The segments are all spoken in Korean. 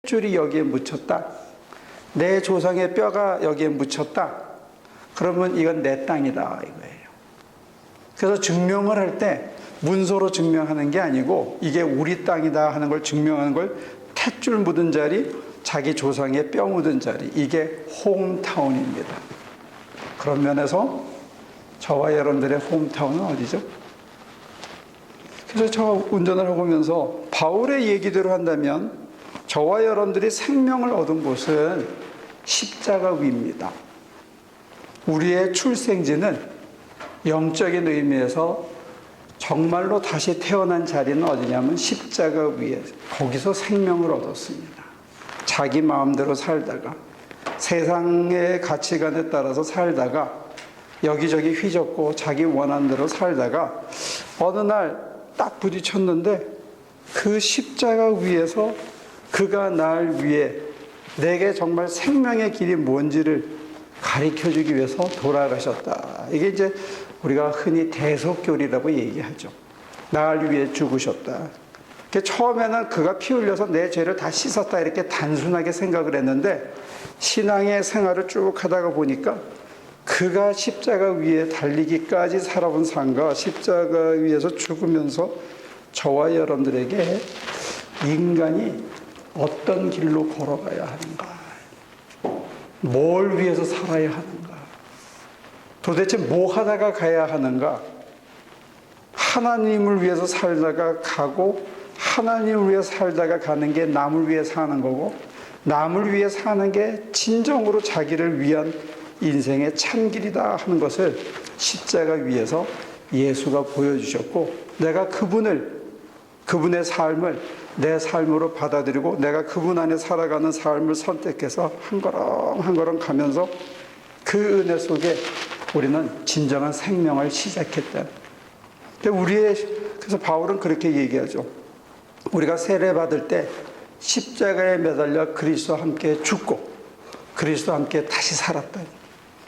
줄이 여기에 묻혔다. 내 조상의 뼈가 여기에 묻혔다. 그러면 이건 내 땅이다 이거예요. 그래서 증명을 할 때 문서로 증명하는 게 아니고 이게 우리 땅이다 하는 걸 증명하는 걸 탯줄 묻은 자리, 자기 조상의 뼈 묻은 자리, 이게 홈타운입니다. 그런 면에서 저와 여러분들의 홈타운은 어디죠? 그래서 저 운전을 하고 오면서 바울의 얘기대로 한다면 저와 여러분들이 생명을 얻은 곳은 십자가 위입니다. 우리의 출생지는 영적인 의미에서 정말로 다시 태어난 자리는 어디냐면 십자가 위에, 거기서 생명을 얻었습니다. 자기 마음대로 살다가 세상의 가치관에 따라서 살다가 여기저기 휘젓고 자기 원하는 대로 살다가 어느 날 딱 부딪혔는데 그 십자가 위에서 그가 날 위해 내게 정말 생명의 길이 뭔지를 가르쳐주기 위해서 돌아가셨다. 이게 이제 우리가 흔히 대속교리라고 얘기하죠. 날 위해 죽으셨다. 처음에는 그가 피 흘려서 내 죄를 다 씻었다 이렇게 단순하게 생각을 했는데 신앙의 생활을 쭉 하다가 보니까 그가 십자가 위에 달리기까지 살아본 삶과 십자가 위에서 죽으면서 저와 여러분들에게 인간이 어떤 길로 걸어가야 하는가, 뭘 위해서 살아야 하는가, 도대체 뭐 하다가 가야 하는가, 하나님을 위해서 살다가 가고 하나님을 위해 살다가 가는 게 남을 위해 사는 거고 남을 위해 사는 게 진정으로 자기를 위한 인생의 참길이다 하는 것을 십자가 위에서 예수가 보여주셨고 내가 그분의 삶을 내 삶으로 받아들이고 내가 그분 안에 살아가는 삶을 선택해서 한 걸음 한 걸음 가면서 그 은혜 속에 우리는 진정한 생명을 시작했다. 그래서 바울은 그렇게 얘기하죠. 우리가 세례받을 때 십자가에 매달려 그리스도와 함께 죽고 그리스도와 함께 다시 살았다.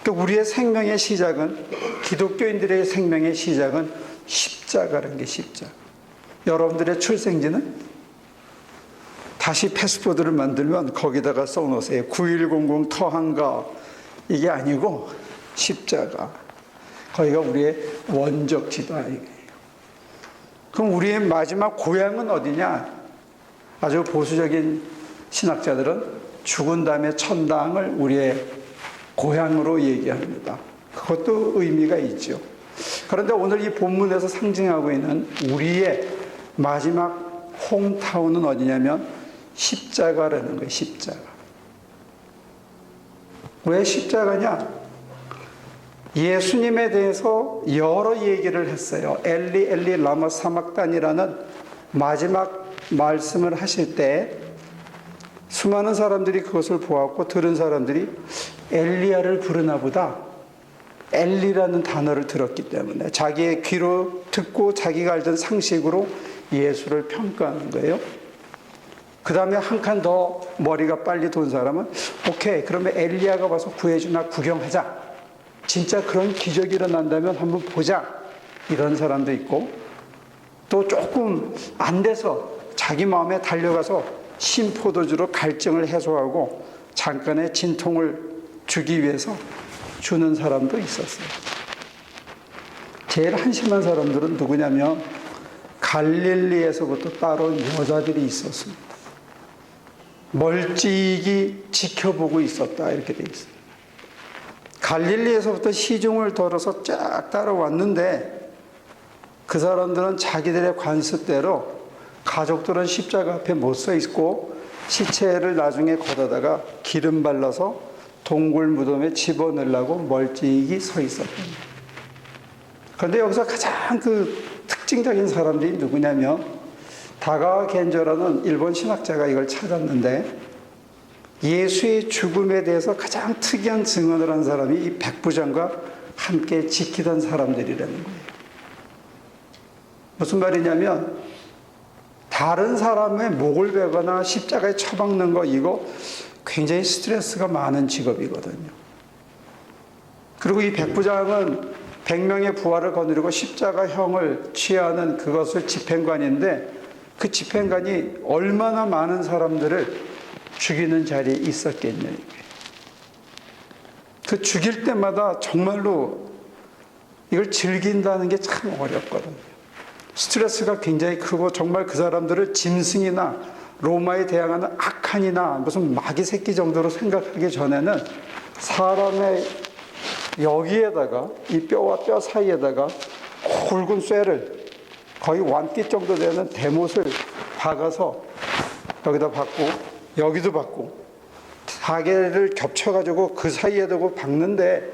그러니까 우리의 생명의 시작은, 기독교인들의 생명의 시작은 십자가라는 게 십자가. 여러분들의 출생지는 다시 패스포드를 만들면 거기다가 써놓으세요. 9100 터한가. 이게 아니고 십자가. 거기가 우리의 원적지다 이거예요. 그럼 우리의 마지막 고향은 어디냐? 아주 보수적인 신학자들은 죽은 다음에 천당을 우리의 고향으로 얘기합니다. 그것도 의미가 있죠. 그런데 오늘 이 본문에서 상징하고 있는 우리의 마지막 홈타운은 어디냐면 십자가라는 거예요. 십자가. 왜 십자가냐? 예수님에 대해서 여러 얘기를 했어요. 엘리 엘리 라마 사막단이라는 마지막 말씀을 하실 때 수많은 사람들이 그것을 보았고 들은 사람들이 엘리야를 부르나 보다. 엘리라는 단어를 들었기 때문에 자기의 귀로 듣고 자기가 알던 상식으로 예수를 평가하는 거예요. 그 다음에 한 칸 더 머리가 빨리 돈 사람은 오케이, 그러면 엘리야가 와서 구해주나 구경하자. 진짜 그런 기적이 일어난다면 한번 보자. 이런 사람도 있고 또 조금 안 돼서 자기 마음에 달려가서 신포도주로 갈증을 해소하고 잠깐의 진통을 주기 위해서 주는 사람도 있었어요. 제일 한심한 사람들은 누구냐면 갈릴리에서부터 따라온 여자들이 있었습니다. 멀찍이 지켜보고 있었다 이렇게 돼 있어요. 갈릴리에서부터 시중을 돌아서 쫙 따라왔는데 그 사람들은 자기들의 관습대로 가족들은 십자가 앞에 못 서 있고 시체를 나중에 걷어다가 기름 발라서 동굴 무덤에 집어넣으려고 멀찍이 서 있었거든요. 그런데 여기서 가장 그 특징적인 사람들이 누구냐면 다가와 겐조라는 일본 신학자가 이걸 찾았는데 예수의 죽음에 대해서 가장 특이한 증언을 한 사람이 이 백부장과 함께 지키던 사람들이라는 거예요. 무슨 말이냐면 다른 사람의 목을 베거나 십자가에 처박는 거 이거 굉장히 스트레스가 많은 직업이거든요. 그리고 이 백부장은 100명의 부하를 거느리고 십자가형을 취하는 그것을 집행관인데 그 집행관이 얼마나 많은 사람들을 죽이는 자리에 있었겠냐. 그 죽일 때마다 정말로 이걸 즐긴다는 게 참 어렵거든요. 스트레스가 굉장히 크고 정말 그 사람들을 짐승이나 로마에 대항하는 악한이나 무슨 마귀 새끼 정도로 생각하기 전에는 사람의 여기에다가 이 뼈와 뼈 사이에다가 굵은 쇠를 거의 완띠 정도 되는 대못을 박아서 여기다 박고 여기도 박고 4개를 겹쳐가지고 그 사이에 두고 박는데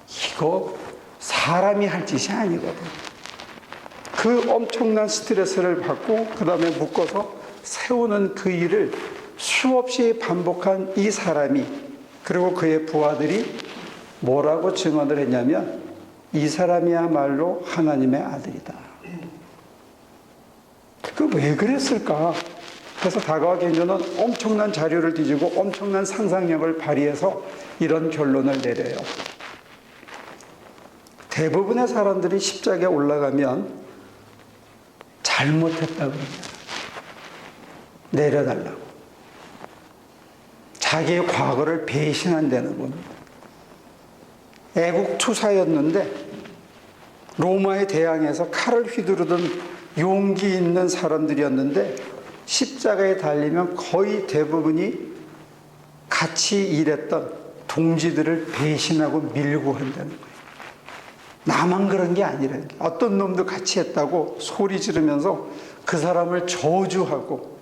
이거 사람이 할 짓이 아니거든. 그 엄청난 스트레스를 받고 그 다음에 묶어서 세우는 그 일을 수없이 반복한 이 사람이, 그리고 그의 부하들이 뭐라고 증언을 했냐면 이 사람이야말로 하나님의 아들이다. 그 왜 그랬을까? 그래서 다가와 견주는 엄청난 자료를 뒤지고 엄청난 상상력을 발휘해서 이런 결론을 내려요. 대부분의 사람들이 십자가에 올라가면 잘못했다고 합니다. 내려달라고. 자기의 과거를 배신한다는 겁니다. 애국 투사였는데 로마에 대항해서 칼을 휘두르던 용기 있는 사람들이었는데 십자가에 달리면 거의 대부분이 같이 일했던 동지들을 배신하고 밀고 한다는 거예요. 나만 그런 게 아니라는 게, 어떤 놈도 같이 했다고 소리 지르면서 그 사람을 저주하고,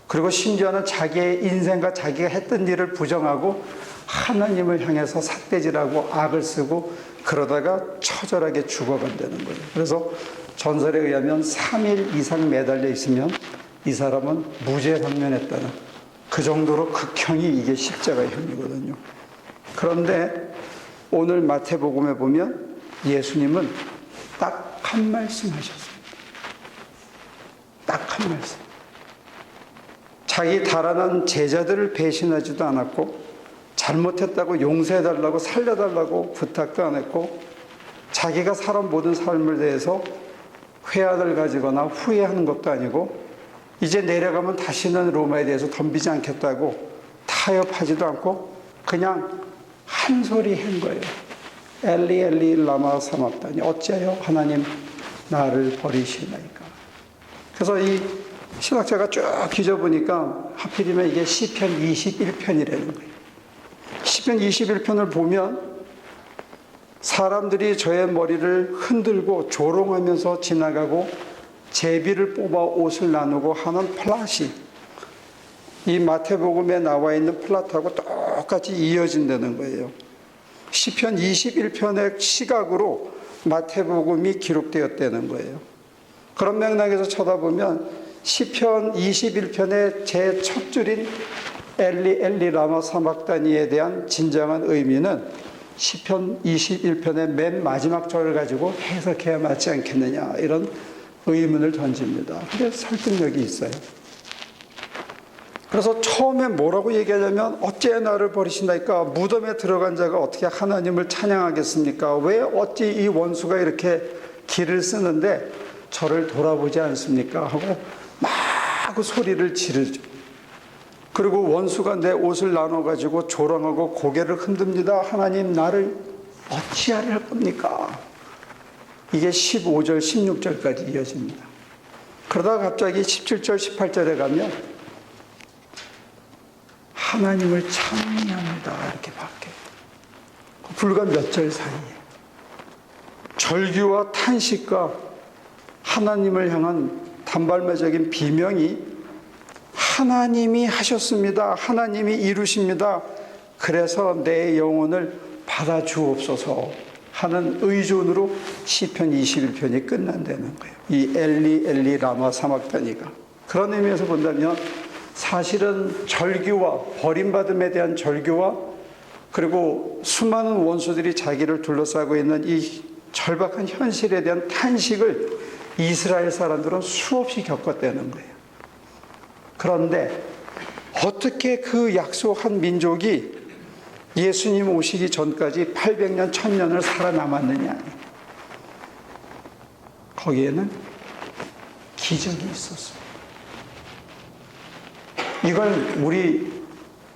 그리고 심지어는 자기의 인생과 자기가 했던 일을 부정하고 하나님을 향해서 삿대질하고 악을 쓰고 그러다가 처절하게 죽어간다는 거예요. 그래서 전설에 의하면 3일 이상 매달려 있으면 이 사람은 무죄 방면했다는, 그 정도로 극형이 이게 십자가의 형이거든요. 그런데 오늘 마태복음에 보면 예수님은 딱 한 말씀 하셨습니다. 딱 한 말씀. 자기 달아난 제자들을 배신하지도 않았고, 잘못했다고 용서해달라고 살려달라고 부탁도 안 했고, 자기가 살은 모든 삶을 대해서 회한을 가지거나 후회하는 것도 아니고, 이제 내려가면 다시는 로마에 대해서 덤비지 않겠다고 타협하지도 않고 그냥 한 소리 한 거예요. 엘리 엘리 라마 사막다니, 어찌하여 하나님 나를 버리시나이까. 그래서 이 신학자가 쭉 뒤져보니까 하필이면 이게 시편 21편이라는 거예요. 시편 21편을 보면 사람들이 저의 머리를 흔들고 조롱하면서 지나가고 제비를 뽑아 옷을 나누고 하는 플롯이 이 마태복음에 나와 있는 플롯하고 똑같이 이어진다는 거예요. 시편 21편의 시각으로 마태복음이 기록되었다는 거예요. 그런 맥락에서 쳐다보면 시편 21편의 제 첫 줄인 엘리 엘리 라마 사막다니에 대한 진정한 의미는 시편 21편의 맨 마지막 절을 가지고 해석해야 맞지 않겠느냐, 이런 의문을 던집니다. 근데 설득력이 있어요. 그래서 처음에 뭐라고 얘기하냐면 어째 나를 버리신다니까, 무덤에 들어간 자가 어떻게 하나님을 찬양하겠습니까? 왜 어찌 이 원수가 이렇게 길을 쓰는데 저를 돌아보지 않습니까? 하고 막 소리를 지르죠. 그리고 원수가 내 옷을 나눠가지고 조롱하고 고개를 흔듭니다. 하나님 나를 어찌하려 할 겁니까? 이게 15절 16절까지 이어집니다. 그러다가 갑자기 17절 18절에 가면 하나님을 찬양합니다 이렇게 바뀌어요. 불과 몇 절 사이에 절규와 탄식과 하나님을 향한 단발매적인 비명이 하나님이 하셨습니다. 하나님이 이루십니다. 그래서 내 영혼을 받아 주옵소서 하는 의존으로 시편 21편이 끝난다는 거예요. 이 엘리 엘리 라마 사막다니가. 그런 의미에서 본다면 사실은 절규와 버림받음에 대한 절규와 그리고 수많은 원수들이 자기를 둘러싸고 있는 이 절박한 현실에 대한 탄식을 이스라엘 사람들은 수없이 겪었다는 거예요. 그런데 어떻게 그 약속한 민족이 예수님 오시기 전까지 800년, 1000년을 살아남았느냐. 거기에는 기적이 있었습니다. 이걸 우리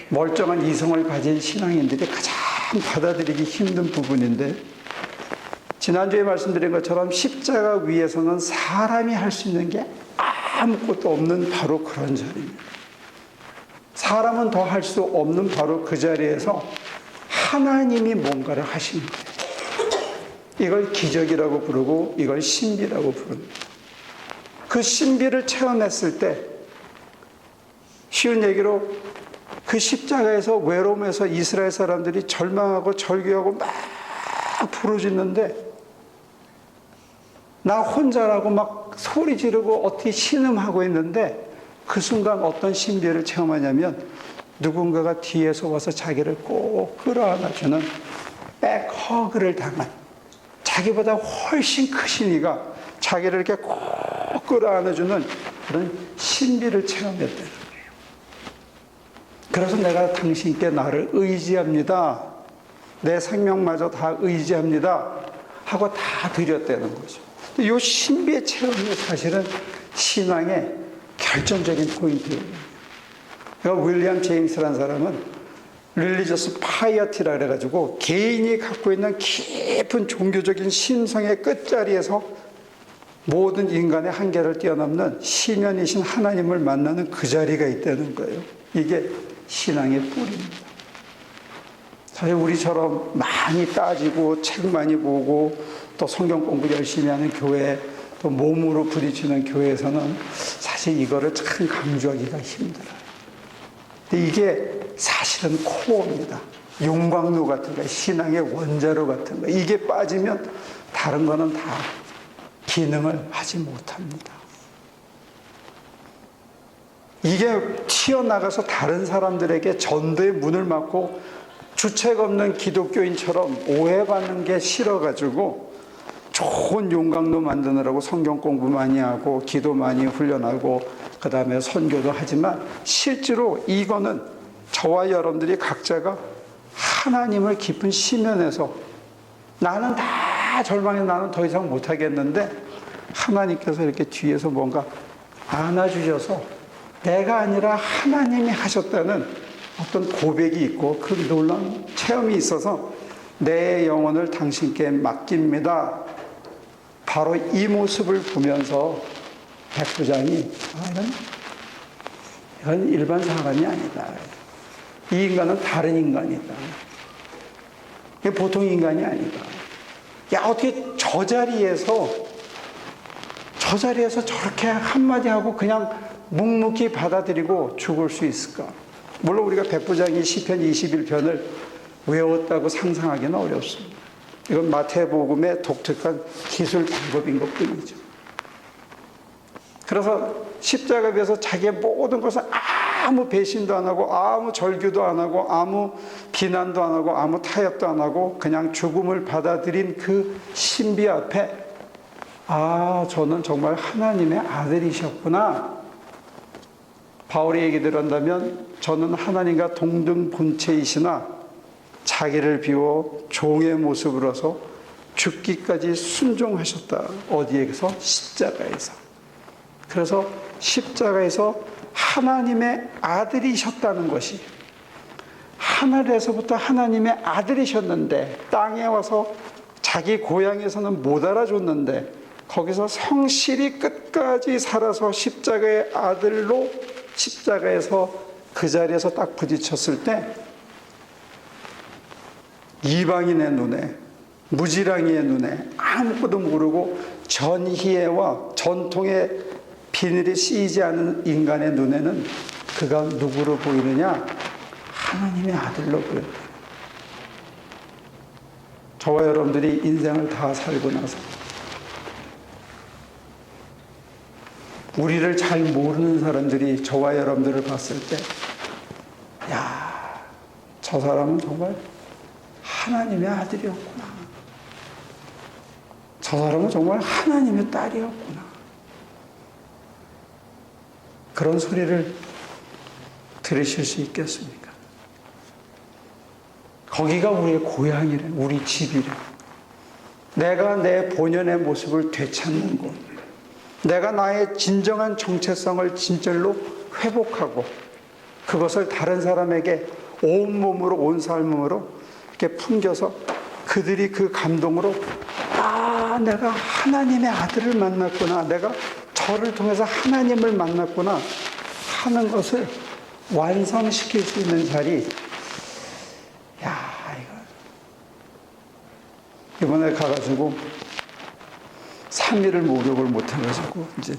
멀쩡한 이성을 가진 신앙인들이 가장 받아들이기 힘든 부분인데, 지난주에 말씀드린 것처럼 십자가 위에서는 사람이 할 수 있는 게 아무것도 없는 바로 그런 자리입니다. 사람은 더 할 수 없는 바로 그 자리에서 하나님이 뭔가를 하시는 거예요. 이걸 기적이라고 부르고 이걸 신비라고 부릅니다. 그 신비를 체험했을 때, 쉬운 얘기로 그 십자가에서 외로움에서 이스라엘 사람들이 절망하고 절규하고 막 부르짖는데, 나 혼자라고 막 소리 지르고 어떻게 신음하고 있는데, 그 순간 어떤 신비를 체험하냐면 누군가가 뒤에서 와서 자기를 꼭 끌어안아주는 백허그를 당한, 자기보다 훨씬 크신 이가 자기를 이렇게 꼭 끌어안아주는 그런 신비를 체험했다는 거예요. 그래서 내가 당신께 나를 의지합니다, 내 생명마저 다 의지합니다 하고 다 드렸다는 거죠. 이 신비의 체험이 사실은 신앙의 결정적인 포인트예요. 그러니까 윌리엄 제임스라는 사람은 릴리저스 파이어티라 그래가지고 개인이 갖고 있는 깊은 종교적인 신성의 끝자리에서 모든 인간의 한계를 뛰어넘는 시면이신 하나님을 만나는 그 자리가 있다는 거예요. 이게 신앙의 뿌리입니다. 사실 우리처럼 많이 따지고 책 많이 보고 또 성경 공부 열심히 하는 교회, 또 몸으로 부딪히는 교회에서는 사실 이거를 참 강조하기가 힘들어요. 근데 이게 사실은 코어입니다. 용광로 같은 거, 신앙의 원자로 같은 거. 이게 빠지면 다른 거는 다 기능을 하지 못합니다. 이게 튀어나가서 다른 사람들에게 전도의 문을 막고 주책 없는 기독교인처럼 오해받는 게 싫어가지고 좋은 용광로 만드느라고 성경 공부 많이 하고 기도 많이 훈련하고 그 다음에 선교도 하지만, 실제로 이거는 저와 여러분들이 각자가 하나님을 깊은 시면에서 나는 다 절망해, 나는 더 이상 못하겠는데 하나님께서 이렇게 뒤에서 뭔가 안아주셔서 내가 아니라 하나님이 하셨다는 어떤 고백이 있고 그 놀라운 체험이 있어서 내 영혼을 당신께 맡깁니다. 바로 이 모습을 보면서 백부장이 이건 일반 사람이 아니다. 이 인간은 다른 인간이다. 이게 보통 인간이 아니다. 야, 어떻게 저 자리에서 저렇게 한마디 하고 그냥 묵묵히 받아들이고 죽을 수 있을까? 물론 우리가 백부장이 시편 21편을 외웠다고 상상하기는 어렵습니다. 이건 마태복음의 독특한 기술 방법인 것 뿐이죠. 그래서 십자가 위에서 자기의 모든 것을 아무 배신도 안 하고 아무 절규도 안 하고 아무 비난도 안 하고 아무 타협도 안 하고 그냥 죽음을 받아들인 그 신비 앞에, 아, 저는 정말 하나님의 아들이셨구나. 바울의 얘기대로 한다면 저는 하나님과 동등 본체이시나 자기를 비워 종의 모습으로서 죽기까지 순종하셨다. 어디에서? 십자가에서. 그래서 십자가에서 하나님의 아들이셨다는 것이, 하늘에서부터 하나님의 아들이셨는데 땅에 와서 자기 고향에서는 못 알아줬는데 거기서 성실히 끝까지 살아서 십자가의 아들로 십자가에서 그 자리에서 딱 부딪혔을 때 이방인의 눈에, 무지랑이의 눈에, 아무것도 모르고 전희애와 전통의 비늘이 씌이지 않은 인간의 눈에는 그가 누구로 보이느냐? 하나님의 아들로 보여요. 저와 여러분들이 인생을 다 살고 나서 우리를 잘 모르는 사람들이 저와 여러분들을 봤을 때, 야, 저 사람은 정말 하나님의 아들이었구나. 저 사람은 정말 하나님의 딸이었구나. 그런 소리를 들으실 수 있겠습니까? 거기가 우리의 고향이래, 우리 집이래. 내가 내 본연의 모습을 되찾는 곳. 내가 나의 진정한 정체성을 진절로 회복하고 그것을 다른 사람에게 온몸으로, 온 삶으로 이렇게 풍겨서 그들이 그 감동으로 내가 하나님의 아들을 만났구나, 내가 저를 통해서 하나님을 만났구나 하는 것을 완성시킬 수 있는 자리. 이번에 가가지고 3일을 목욕을 못해가지고 이제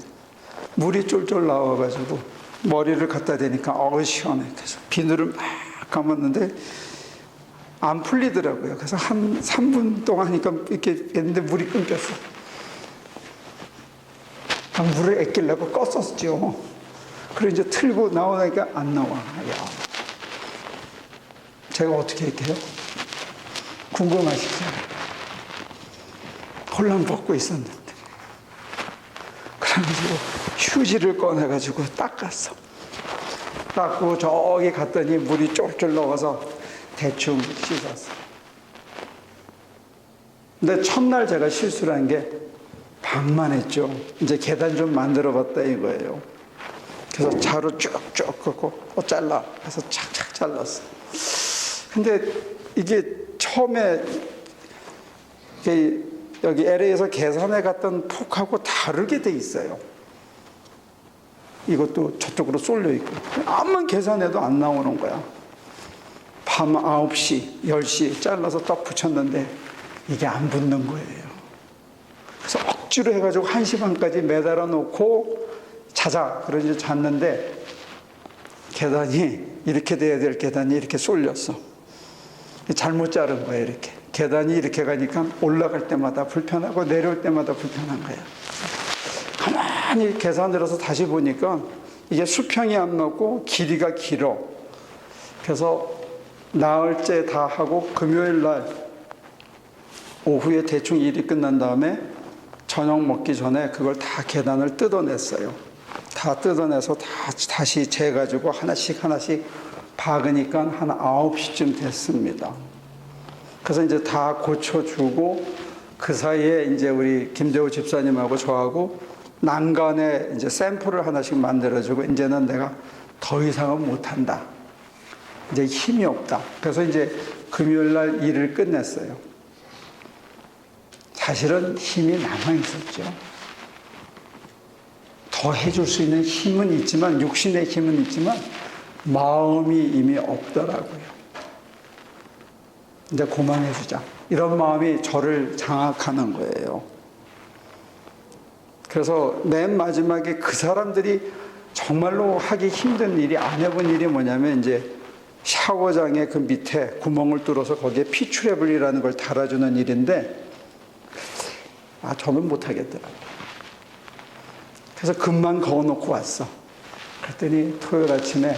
물이 쫄쫄 나와가지고 머리를 갖다 대니까 시원해. 그래서 비누를 막 감았는데 안 풀리더라고요. 그래서 한 3분 동안 하니까 이렇게 했는데 물이 끊겼어. 물을 아끼려고 껐었죠. 그리고 이제 틀고 나오니까 안 나와. 제가 어떻게 할게요? 궁금하시죠? 홀랑 벗고 있었는데. 그래가지고 휴지를 꺼내가지고 닦았어. 닦고 저기 갔더니 물이 쫄쫄 나와서 대충 씻었어. 근데 첫날 제가 실수를 한 게 반만 했죠. 이제 계단 좀 만들어 봤다 이거예요. 그래서 자루 쭉쭉 긋고 잘라. 해서 착착 잘랐어. 근데 이게 처음에 여기 LA에서 계산해 갔던 폭하고 다르게 돼 있어요. 이것도 저쪽으로 쏠려 있고. 암만 계산해도 안 나오는 거야. 밤 9시, 10시 잘라서 딱 붙였는데 이게 안 붙는 거예요. 그래서 억지로 해가지고 1시 반까지 매달아 놓고 자자. 그러고 이제 잤는데 계단이 이렇게 돼야 될 계단이 이렇게 쏠렸어. 잘못 자른 거예요, 이렇게. 계단이 이렇게 가니까 올라갈 때마다 불편하고 내려올 때마다 불편한 거야. 가만히 계산을 해서 다시 보니까 이게 수평이 안 맞고 길이가 길어. 그래서 나흘째 다 하고 금요일 날 오후에 대충 일이 끝난 다음에 저녁 먹기 전에 그걸 다 계단을 뜯어냈어요. 다 뜯어내서 다시 재가지고 하나씩 박으니까 한 9시쯤 됐습니다. 그래서 이제 다 고쳐주고 그 사이에 이제 우리 김대호 집사님하고 저하고 난간에 이제 샘플을 하나씩 만들어주고 이제는 내가 더 이상은 못한다. 이제 힘이 없다. 그래서 이제 금요일 날 일을 끝냈어요. 사실은 힘이 남아있었죠. 더 해줄 수 있는 힘은 있지만, 육신의 힘은 있지만 마음이 이미 없더라고요. 이제 그만해주자. 이런 마음이 저를 장악하는 거예요. 그래서 맨 마지막에 그 사람들이 정말로 하기 힘든 일이, 안 해본 일이 뭐냐면 이제 샤워장의 그 밑에 구멍을 뚫어서 거기에 피출해블이라는 걸 달아주는 일인데 저는 못하겠더라고요. 그래서 금만 거어놓고 왔어. 그랬더니 토요일 아침에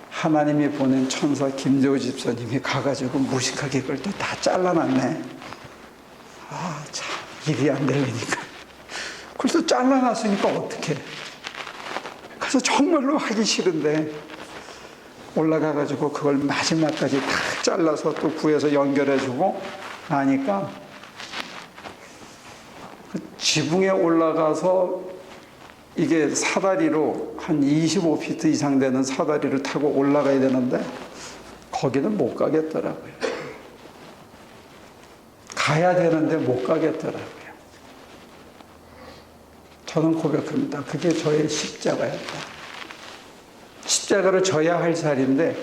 하나님이 보낸 천사 김대호 집사님이 가가지고 무식하게 그걸 또 다 잘라놨네. 참 일이 안 되려니까. 그걸 또 잘라놨으니까 어떡해. 그래서 정말로 하기 싫은데 올라가가지고 그걸 마지막까지 다 잘라서 또 구해서 연결해주고 나니까 그 지붕에 올라가서 이게 사다리로 한 25피트 이상 되는 사다리를 타고 올라가야 되는데 거기는 못 가겠더라고요. 가야 되는데 못 가겠더라고요. 저는 고백합니다. 그게 저의 십자가였다. 십자가를 져야 할 자리인데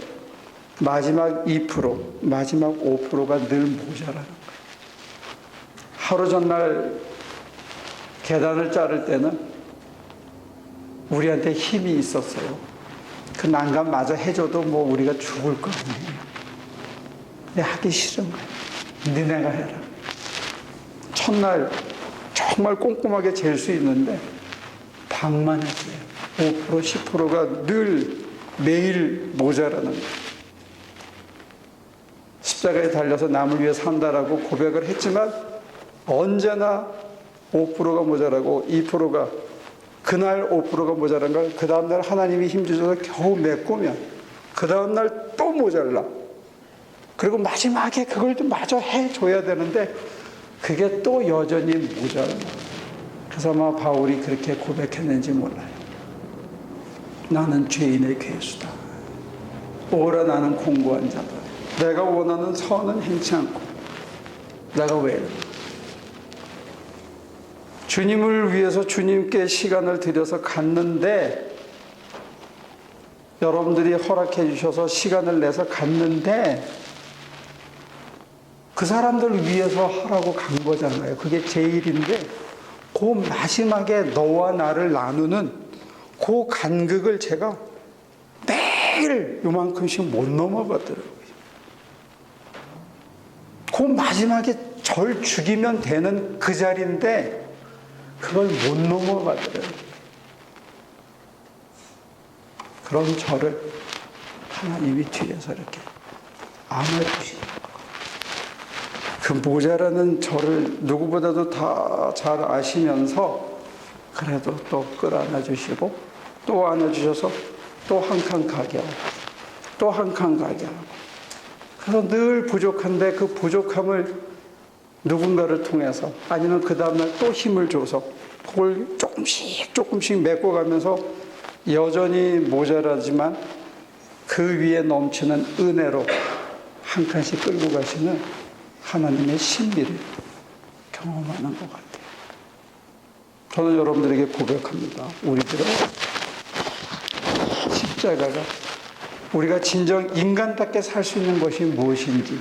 마지막 2%, 마지막 5%가 늘 모자라는 거예요. 하루 전날 계단을 자를 때는 우리한테 힘이 있었어요. 그 난간마저 해줘도 뭐 우리가 죽을 거 아니에요. 근데 하기 싫은 거예요. 너네가 해라. 첫날 정말 꼼꼼하게 잴 수 있는데 방만 했어요. 5%, 10%가 늘 매일 모자라는 거예요. 십자가에 달려서 남을 위해 산다라고 고백을 했지만 언제나 5%가 모자라고 2%가 그날 5%가 모자란 걸 그 다음날 하나님이 힘주셔서 겨우 메꾸면 그 다음날 또 모자라. 그리고 마지막에 그걸 좀 마저 해줘야 되는데 그게 또 여전히 모자라. 그래서 아마 바울이 그렇게 고백했는지 몰라요. 나는 죄인의 괴수다. 오라 나는 공고한 자다. 내가 원하는 선은 행치 않고 내가 왜 이러나. 주님을 위해서 주님께 시간을 들여서 갔는데, 여러분들이 허락해 주셔서 시간을 내서 갔는데 그 사람들 위해서 하라고 간 거잖아요. 그게 제 일인데, 그 마지막에 너와 나를 나누는 그 간극을 제가 매일 요만큼씩 못 넘어가더라고요. 그 마지막에 절 죽이면 되는 그 자리인데 그걸 못 넘어가더라고요. 그런 저를 하나님이 뒤에서 이렇게 안아주시는 거예요. 그 모자라는 저를 누구보다도 다 잘 아시면서 그래도 또 끌어안아주시고 또 안아주셔서 또 한 칸 가게 하고 또 한 칸 가게 하고, 그래서 늘 부족한데 그 부족함을 누군가를 통해서 아니면 그 다음날 또 힘을 줘서 그걸 조금씩 메꿔가면서 여전히 모자라지만 그 위에 넘치는 은혜로 한 칸씩 끌고 가시는 하나님의 신비를 경험하는 것 같아요. 저는 여러분들에게 고백합니다. 우리들은 십자가가 우리가 진정 인간답게 살 수 있는 것이 무엇인지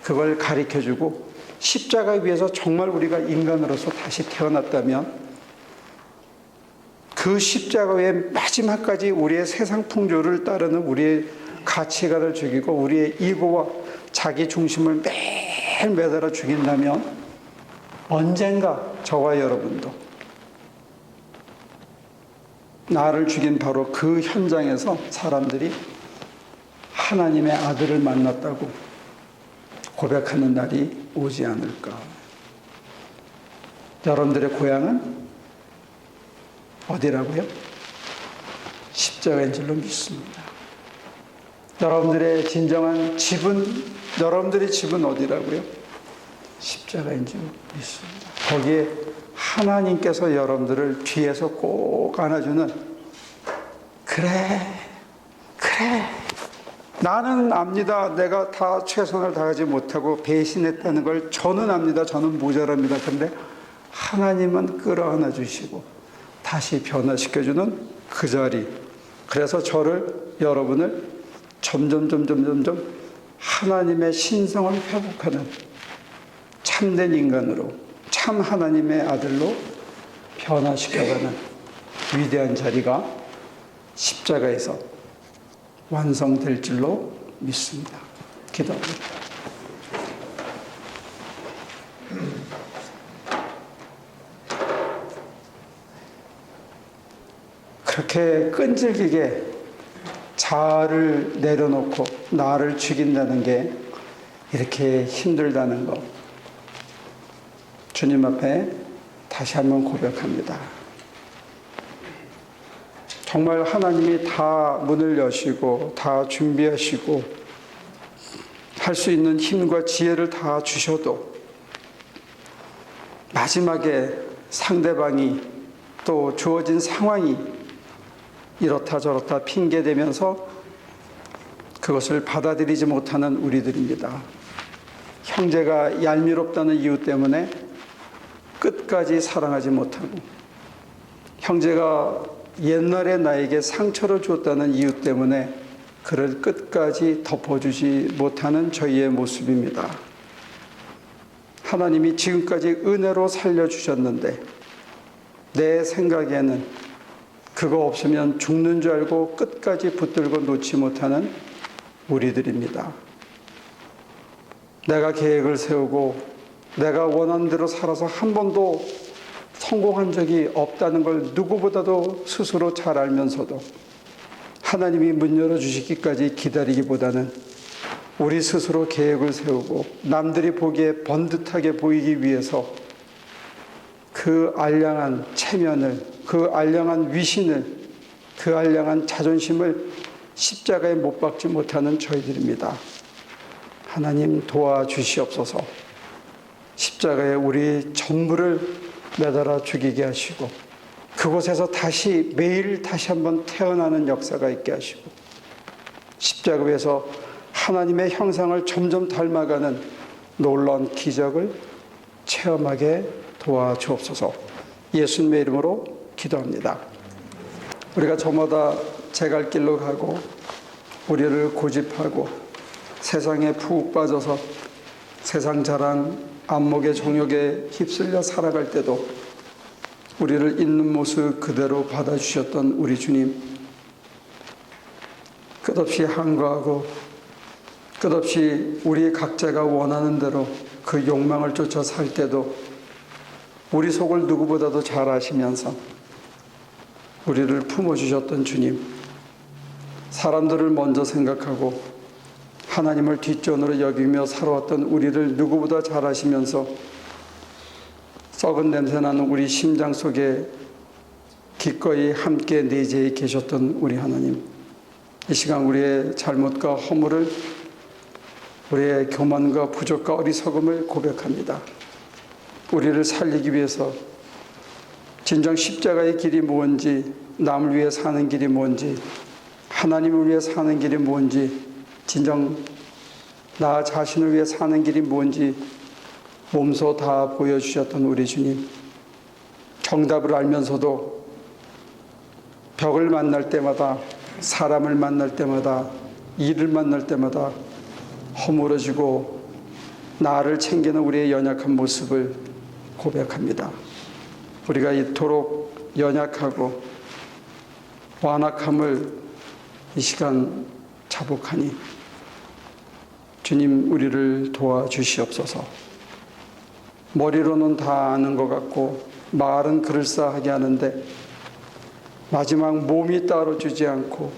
그걸 가르쳐주고, 십자가 위에서 정말 우리가 인간으로서 다시 태어났다면 그 십자가 외에 마지막까지 우리의 세상 풍조를 따르는 우리의 가치관을 죽이고 우리의 이고와 자기 중심을 매일 매달아 죽인다면 언젠가 저와 여러분도 나를 죽인 바로 그 현장에서 사람들이 하나님의 아들을 만났다고 고백하는 날이 오지 않을까. 여러분들의 고향은 어디라고요? 십자가인 줄로 믿습니다. 여러분들의 진정한 집은, 여러분들의 집은 어디라고요? 십자가인 줄 믿습니다. 거기에 하나님께서 여러분들을 뒤에서 꼭 안아주는, 그래 나는 압니다. 내가 다 최선을 다하지 못하고 배신했다는 걸 저는 압니다. 저는 모자랍니다. 그런데 하나님은 끌어안아 주시고 다시 변화시켜주는 그 자리. 그래서 저를, 여러분을 점점 하나님의 신성을 회복하는 참된 인간으로, 참 하나님의 아들로 변화시켜가는 위대한 자리가 십자가에서 완성될 줄로 믿습니다. 기도합니다. 그렇게 끈질기게 자아를 내려놓고 나를 죽인다는 게 이렇게 힘들다는 것, 주님 앞에 다시 한번 고백합니다. 정말 하나님이 다 문을 여시고 다 준비하시고 할 수 있는 힘과 지혜를 다 주셔도 마지막에 상대방이 또 주어진 상황이 이렇다 저렇다 핑계대면서 그것을 받아들이지 못하는 우리들입니다. 형제가 얄미롭다는 이유 때문에 끝까지 사랑하지 못하고, 형제가 옛날에 나에게 상처를 줬다는 이유 때문에 그를 끝까지 덮어주지 못하는 저희의 모습입니다. 하나님이 지금까지 은혜로 살려주셨는데 내 생각에는 그거 없으면 죽는 줄 알고 끝까지 붙들고 놓지 못하는 우리들입니다. 내가 계획을 세우고 내가 원하는 대로 살아서 한 번도 성공한 적이 없다는 걸 누구보다도 스스로 잘 알면서도 하나님이 문 열어주시기까지 기다리기보다는 우리 스스로 계획을 세우고 남들이 보기에 번듯하게 보이기 위해서 그 알량한 체면을, 그 알량한 위신을, 그 알량한 자존심을 십자가에 못 박지 못하는 저희들입니다. 하나님 도와주시옵소서. 십자가에 우리 전부를 매달아 죽이게 하시고 그곳에서 다시 매일 다시 한번 태어나는 역사가 있게 하시고 십자가 위에서 하나님의 형상을 점점 닮아가는 놀라운 기적을 체험하게 도와주옵소서. 예수님의 이름으로 기도합니다. 우리가 저마다 제 갈 길로 가고 우리를 고집하고 세상에 푹 빠져서 세상 자랑, 안목의 정욕에 휩쓸려 살아갈 때도 우리를 있는 모습 그대로 받아주셨던 우리 주님, 끝없이 항거하고 끝없이 우리 각자가 원하는 대로 그 욕망을 쫓아 살 때도 우리 속을 누구보다도 잘 아시면서 우리를 품어주셨던 주님, 사람들을 먼저 생각하고 하나님을 뒷전으로 여기며 살아왔던 우리를 누구보다 잘 아시면서 썩은 냄새나는 우리 심장 속에 기꺼이 함께 내재해 계셨던 우리 하나님, 이 시간 우리의 잘못과 허물을, 우리의 교만과 부족과 어리석음을 고백합니다. 우리를 살리기 위해서 진정 십자가의 길이 뭔지, 남을 위해 사는 길이 뭔지, 하나님을 위해 사는 길이 뭔지, 진정 나 자신을 위해 사는 길이 뭔지 몸소 다 보여주셨던 우리 주님, 정답을 알면서도 벽을 만날 때마다, 사람을 만날 때마다, 일을 만날 때마다 허물어지고 나를 챙기는 우리의 연약한 모습을 고백합니다. 우리가 이토록 연약하고 완악함을 이 시간 자복하니 주님, 우리를 도와주시옵소서. 머리로는 다 아는 것 같고 말은 그럴싸하게 하는데 마지막 몸이 따라주지 않고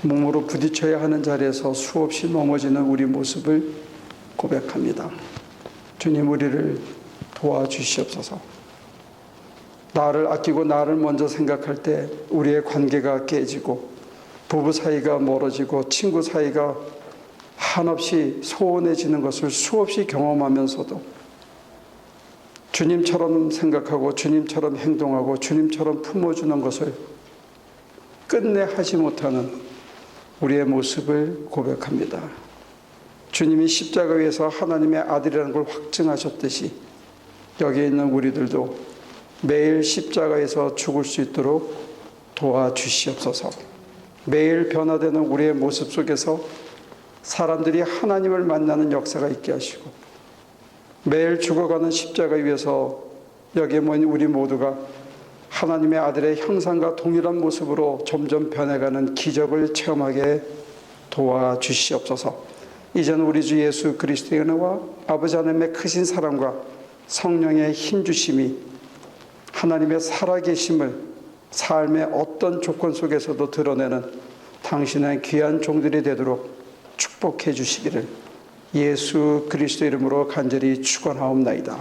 몸으로 부딪혀야 하는 자리에서 수없이 넘어지는 우리 모습을 고백합니다. 주님, 우리를 도와주시옵소서. 나를 아끼고 나를 먼저 생각할 때 우리의 관계가 깨지고 부부 사이가 멀어지고 친구 사이가 한없이 소원해지는 것을 수없이 경험하면서도 주님처럼 생각하고 주님처럼 행동하고 주님처럼 품어주는 것을 끝내 하지 못하는 우리의 모습을 고백합니다. 주님이 십자가 위에서 하나님의 아들이라는 걸 확증하셨듯이 여기에 있는 우리들도 매일 십자가에서 죽을 수 있도록 도와주시옵소서. 매일 변화되는 우리의 모습 속에서 사람들이 하나님을 만나는 역사가 있게 하시고 매일 죽어가는 십자가 위에서 여기에 모인 우리 모두가 하나님의 아들의 형상과 동일한 모습으로 점점 변해가는 기적을 체험하게 도와주시옵소서. 이제는 우리 주 예수 그리스도의 은혜와 아버지 하나님의 크신 사랑과 성령의 힘주심이 하나님의 살아계심을 삶의 어떤 조건 속에서도 드러내는 당신의 귀한 종들이 되도록 축복해 주시기를 예수 그리스도 이름으로 간절히 축원하옵나이다.